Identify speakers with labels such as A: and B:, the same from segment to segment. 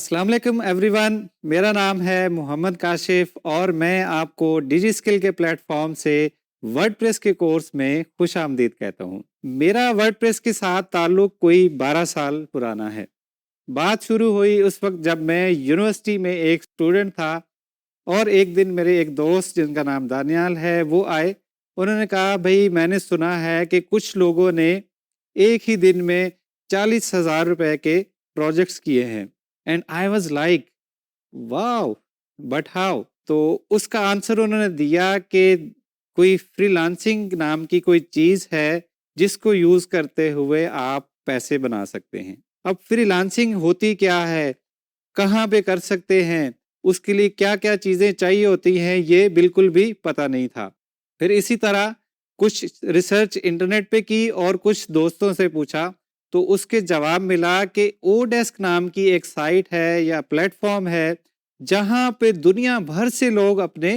A: अस्सलाम वालेकुम एवरीवन। मेरा नाम है मोहम्मद काशिफ और मैं आपको डिजी स्किल के प्लेटफॉर्म से वर्डप्रेस के कोर्स में खुश आमदीद कहता हूँ। मेरा वर्डप्रेस के साथ ताल्लुक कोई 12 साल पुराना है। बात शुरू हुई उस वक्त जब मैं यूनिवर्सिटी में एक स्टूडेंट था और एक दिन मेरे एक दोस्त जिनका नाम दानियाल है वो आए। उन्होंने कहा, भाई मैंने सुना है कि कुछ लोगों ने एक ही दिन में 40,000 रुपए के प्रोजेक्ट्स किए हैं। And I was like wow, but how. तो उसका आंसर उन्होंने दिया कि कोई फ्रीलांसिंग नाम की कोई चीज है जिसको यूज करते हुए आप पैसे बना सकते हैं। अब फ्रीलांसिंग होती क्या है, कहाँ पे कर सकते हैं, उसके लिए क्या क्या चीजें चाहिए होती हैं, ये बिल्कुल भी पता नहीं था। फिर इसी तरह कुछ रिसर्च इंटरनेट पे की और कुछ दोस्तों से पूछा तो उसके जवाब मिला कि ओडेस्क नाम की एक साइट है या प्लेटफॉर्म है जहां पे दुनिया भर से लोग अपने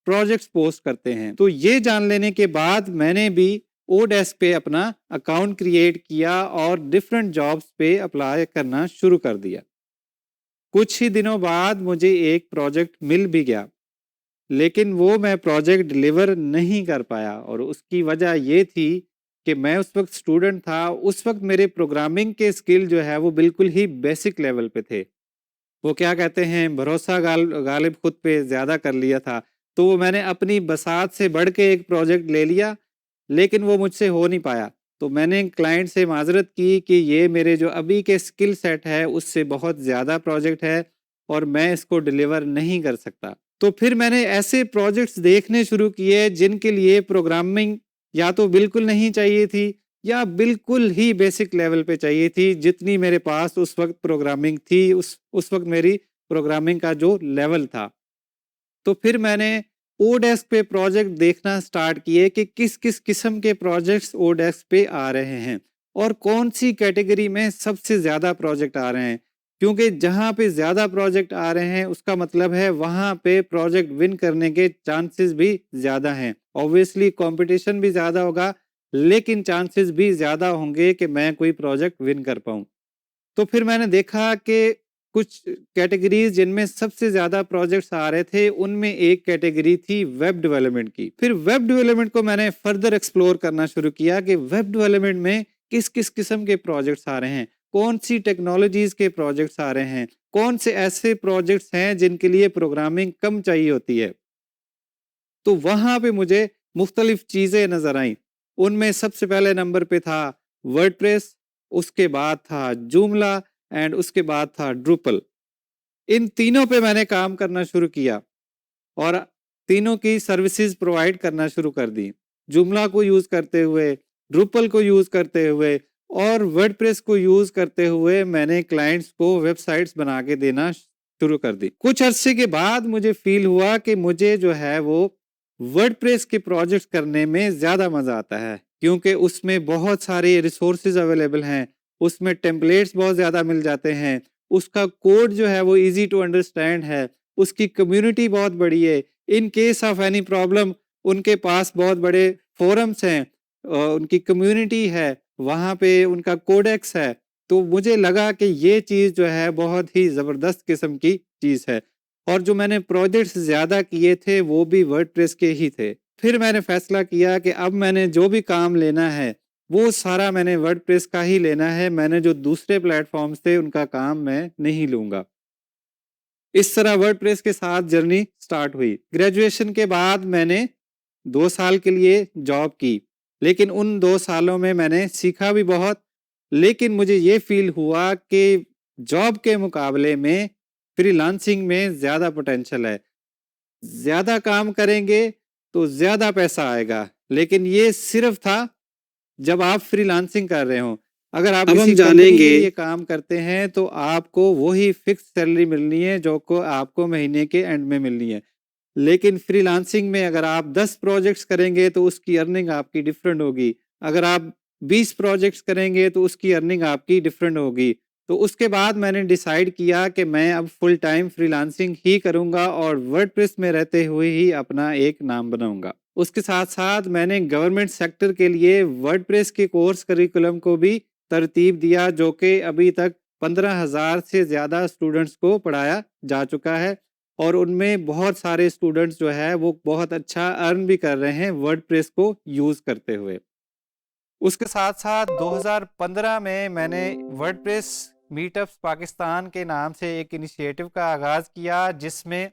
A: प्रोजेक्ट्स पोस्ट करते हैं। तो ये जान लेने के बाद मैंने भी ओडेस्क पे अपना अकाउंट क्रिएट किया और डिफरेंट जॉब्स पे अप्लाई करना शुरू कर दिया। कुछ ही दिनों बाद मुझे एक प्रोजेक्ट मिल भी गया, लेकिन वो मैं प्रोजेक्ट डिलीवर नहीं कर पाया और उसकी वजह ये थी कि मैं उस वक्त स्टूडेंट था। उस वक्त मेरे प्रोग्रामिंग के स्किल जो है वो बिल्कुल ही बेसिक लेवल पे थे। वो क्या कहते हैं, भरोसा गालिब खुद पे ज्यादा कर लिया था। तो वो मैंने अपनी बसात से बढ़ के एक प्रोजेक्ट ले लिया, लेकिन वो मुझसे हो नहीं पाया। तो मैंने क्लाइंट से माजरत की कि ये मेरे जो अभी के स्किल सेट है उससे बहुत ज़्यादा प्रोजेक्ट है और मैं इसको डिलीवर नहीं कर सकता। तो फिर मैंने ऐसे प्रोजेक्ट्स देखने शुरू किए जिनके लिए प्रोग्रामिंग या तो बिल्कुल नहीं चाहिए थी या बिल्कुल ही बेसिक लेवल पे चाहिए थी। जितनी मेरे पास उस वक्त प्रोग्रामिंग थी, उस वक्त मेरी प्रोग्रामिंग का जो लेवल था। तो फिर मैंने ओडेस्क पे प्रोजेक्ट देखना स्टार्ट किए कि किस किस किस्म के प्रोजेक्ट्स ओडेस्क पे आ रहे हैं और कौन सी कैटेगरी में सबसे ज़्यादा प्रोजेक्ट आ रहे हैं। क्योंकि जहाँ पे ज़्यादा प्रोजेक्ट आ रहे हैं उसका मतलब है वहाँ पे प्रोजेक्ट विन करने के चांसेस भी ज़्यादा हैं। ऑब्वियसली कंपटीशन भी ज़्यादा होगा, लेकिन चांसेस भी ज़्यादा होंगे कि मैं कोई प्रोजेक्ट विन कर पाऊँ। तो फिर मैंने देखा कि कुछ कैटेगरीज जिनमें सबसे ज्यादा प्रोजेक्ट्स आ रहे थे उनमें एक कैटेगरी थी वेब डेवलपमेंट की। फिर वेब डेवलपमेंट को मैंने फर्दर एक्सप्लोर करना शुरू किया कि वेब डेवलपमेंट में किस किस किस्म के प्रोजेक्ट्स आ रहे हैं, कौन सी टेक्नोलॉजीज के प्रोजेक्ट्स आ रहे हैं, कौन से ऐसे प्रोजेक्ट्स हैं जिनके लिए प्रोग्रामिंग कम चाहिए होती है। तो वहां पे मुझे मुख्तलिफ चीजें नजर आई। उनमें सबसे पहले नंबर पे था वर्डप्रेस, उसके बाद था जूमला एंड उसके बाद था ड्रूपल। इन तीनों पे मैंने काम करना शुरू किया और तीनों की सर्विसेज प्रोवाइड करना शुरू कर दी। जुमला को यूज करते हुए, ड्रूपल को यूज करते हुए और वर्डप्रेस को यूज करते हुए मैंने क्लाइंट्स को वेबसाइट्स बना के देना शुरू कर दी। कुछ अरसे के बाद मुझे फील हुआ कि मुझे जो है वो वर्डप्रेस के प्रोजेक्ट्स करने में ज्यादा मजा आता है, क्योंकि उसमें बहुत सारे रिसोर्सेज अवेलेबल हैं, उसमें टेम्पलेट्स बहुत ज्यादा मिल जाते हैं, उसका कोड जो है वो इजी टू अंडरस्टैंड है, उसकी कम्युनिटी बहुत बड़ी है। In case of any problem उनके पास बहुत बड़े फोरम्स हैं, उनकी कम्युनिटी है, वहाँ पे उनका कोडेक्स है। तो मुझे लगा कि ये चीज़ जो है बहुत ही ज़बरदस्त किस्म की चीज़ है और जो मैंने प्रोजेक्ट्स ज़्यादा किए थे वो भी वर्डप्रेस के ही थे। फिर मैंने फैसला किया कि अब मैंने जो भी काम लेना है वो सारा मैंने वर्डप्रेस का ही लेना है, मैंने जो दूसरे प्लेटफॉर्म्स थे उनका काम मैं नहीं लूँगा। इस तरह वर्डप्रेस के साथ जर्नी स्टार्ट हुई। ग्रेजुएशन के बाद मैंने 2 साल के लिए जॉब की, लेकिन उन 2 सालों में मैंने सीखा भी बहुत, लेकिन मुझे ये फील हुआ कि जॉब के मुकाबले में फ्रीलांसिंग में ज़्यादा पोटेंशियल है। ज़्यादा काम करेंगे तो ज़्यादा पैसा आएगा, लेकिन ये सिर्फ था जब आप फ्रीलांसिंग कर रहे हो। अगर आप
B: अब हम
A: किसी कंपनी के
B: जानेंगे
A: लिए काम करते हैं तो आपको वही फिक्स सैलरी मिलनी है जो को आपको महीने के एंड में मिलनी है। लेकिन फ्रीलांसिंग में अगर आप 10 प्रोजेक्ट्स करेंगे तो उसकी अर्निंग आपकी डिफरेंट होगी। अगर आप 20 प्रोजेक्ट्स करेंगे तो उसकी अर्निंग आपकी डिफरेंट होगी। तो उसके बाद मैंने डिसाइड किया कि मैं अब फुल टाइम फ्रीलांसिंग ही करूंगा और वर्डप्रेस में रहते हुए ही अपना एक नाम बनाऊंगा। उसके साथ साथ मैंने गवर्नमेंट सेक्टर के लिए वर्डप्रेस के कोर्स करिकुलम को भी तरतीब दिया, जो कि अभी तक 15,000 से ज़्यादा स्टूडेंट्स को पढ़ाया जा चुका है और उनमें बहुत सारे स्टूडेंट्स जो है वो बहुत अच्छा अर्न भी कर रहे हैं वर्डप्रेस को यूज़ करते हुए। उसके साथ-साथ 2015 में मैंने वर्डप्रेस मीटअप्स पाकिस्तान के नाम से एक इनिशिएटिव का आगाज़ किया, जिसमें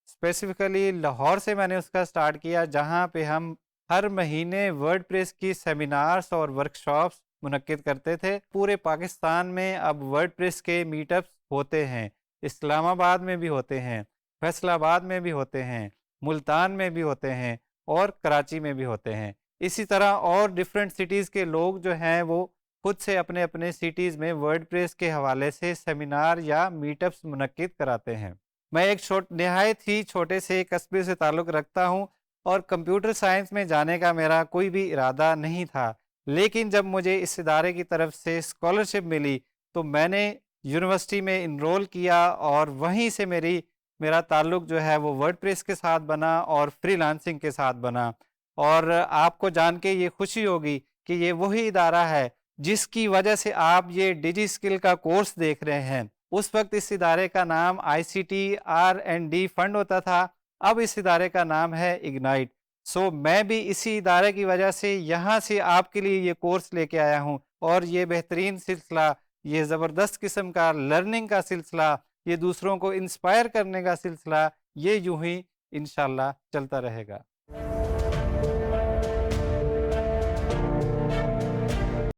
A: स्पेसिफिकली लाहौर से मैंने उसका स्टार्ट किया, जहाँ पे हम हर महीने वर्डप्रेस की सेमिनार्स और वर्कशॉप्स मुनक्किद करते थे। पूरे पाकिस्तान में अब वर्डप्रेस के मीटअप्स होते हैं। इस्लामाबाद में भी होते हैं, फैसलाबाद में भी होते हैं, मुल्तान में भी होते हैं और कराची में भी होते हैं। इसी तरह और डिफरेंट सिटीज़ के लोग जो हैं वो खुद से अपने अपने सिटीज़ में वर्डप्रेस के हवाले से सेमिनार या मीटअप्स मुनक्किद कराते हैं। मैं एक निहायत ही छोटे से कस्बे से ताल्लुक़ रखता हूँ और कंप्यूटर साइंस में जाने का मेरा कोई भी इरादा नहीं था। लेकिन जब मुझे इस इदारे की तरफ से स्कॉलरशिप मिली, तो मैंने यूनिवर्सिटी में इनरोल किया और वहीं से मेरा ताल्लुक़ जो है वो वर्डप्रेस के साथ बना और फ्रीलांसिंग के साथ बना। और आपको जान के ये खुशी होगी कि ये वही इदारा है जिसकी वजह से आप ये डिजी स्किल का कोर्स देख रहे हैं। उस वक्त इस इदारे का नाम आईसीटी R&D फंड होता था, अब इस इदारे का नाम है इग्नाइट। सो मैं भी इसी इदारे की वजह से यहाँ से आपके लिए ये कोर्स लेके आया हूँ और ये बेहतरीन सिलसिला, ये ज़बरदस्त किस्म का लर्निंग का सिलसिला, ये दूसरों को इंस्पायर करने का सिलसिला, ये यूं ही इंशाल्लाह चलता रहेगा।